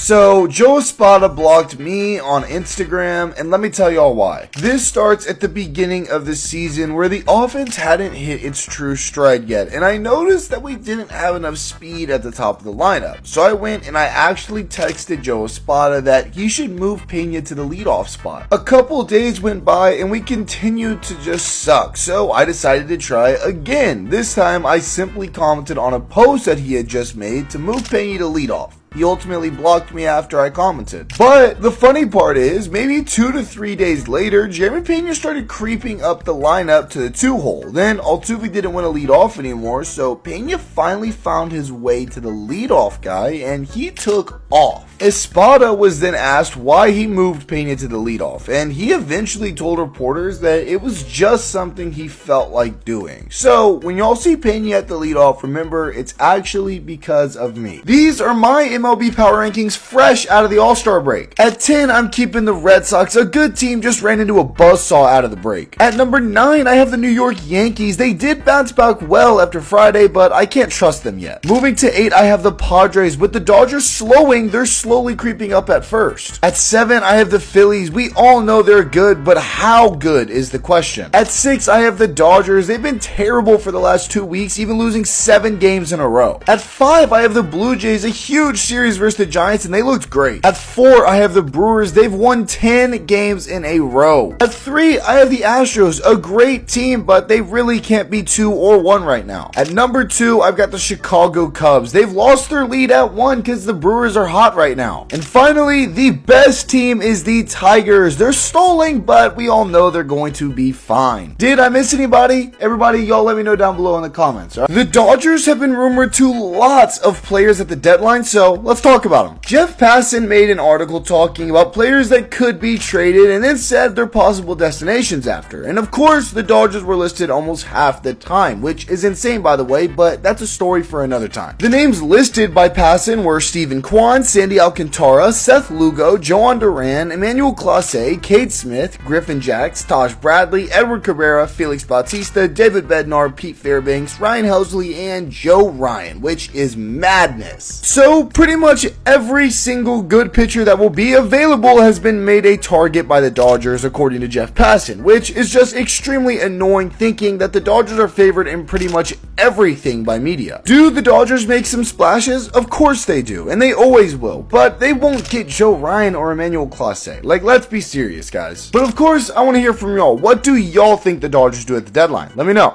So Joe Espada blocked me on Instagram, and let me tell y'all why. This starts at the beginning of the season where the offense hadn't hit its true stride yet, and I noticed that we didn't have enough speed at the top of the lineup. So I went and I actually texted Joe Espada that he should move Pena to the leadoff spot. A couple days went by and we continued to just suck, so I decided to try again. This time I simply commented on a post that he had just made to move Pena to leadoff. He ultimately blocked me after I commented. But the funny part is, maybe 2 to 3 days later, Jeremy Pena started creeping up the lineup to the 2-hole. Then Altuve didn't want to lead off anymore, so Pena finally found his way to the leadoff guy, and he took off. Espada was then asked why he moved Pena to the leadoff, and he eventually told reporters that it was just something he felt like doing. So when y'all see Pena at the leadoff, remember it's actually because of me. These are my MLB Power Rankings fresh out of the All-Star break. At 10, I'm keeping the Red Sox. A good team just ran into a buzzsaw out of the break. At number 9, I have the New York Yankees. They did bounce back well after Friday, but I can't trust them yet. Moving to 8, I have the Padres. With the Dodgers slowing, they're slowly creeping up at first. At 7, I have the Phillies. We all know they're good, but how good is the question. At 6, I have the Dodgers. They've been terrible for the last 2 weeks, even losing 7 games in a row. At 5, I have the Blue Jays, a huge series versus the Giants, and they looked great. At 4, I have the Brewers. They've won 10 games in a row. At 3, I have the Astros, a great team, but they really can't be 2 or 1 right now. At number 2, I've got the Chicago Cubs. They've lost their lead at 1 because the Brewers are hot right now. And finally, the best team is the Tigers. They're stalling, but we all know they're going to be fine. Did I miss anybody? Everybody, y'all let me know down below in the comments. Right? The Dodgers have been rumored to lots of players at the deadline, so let's talk about them. Jeff Passan made an article talking about players that could be traded and then said their possible destinations after. And of course, the Dodgers were listed almost half the time, which is insane by the way, but that's a story for another time. The names listed by Passan were Steven Kwan, Sandy Alcantara, Seth Lugo, Joan Duran, Emmanuel Clase, Cade Smith, Griffin Jacks, Taj Bradley, Edward Cabrera, Felix Bautista, David Bednar, Pete Fairbanks, Ryan Helsley, and Joe Ryan, which is madness. So pretty much every single good pitcher that will be available has been made a target by the Dodgers, according to Jeff Passan, which is just extremely annoying, thinking that the Dodgers are favored in pretty much everything by media. Do the Dodgers make some splashes? Of course they do, and they always will, but they won't get Joe Ryan or Emmanuel Clase. Like, let's be serious, guys. But of course, I want to hear from y'all. What do y'all think the Dodgers do at the deadline? Let me know.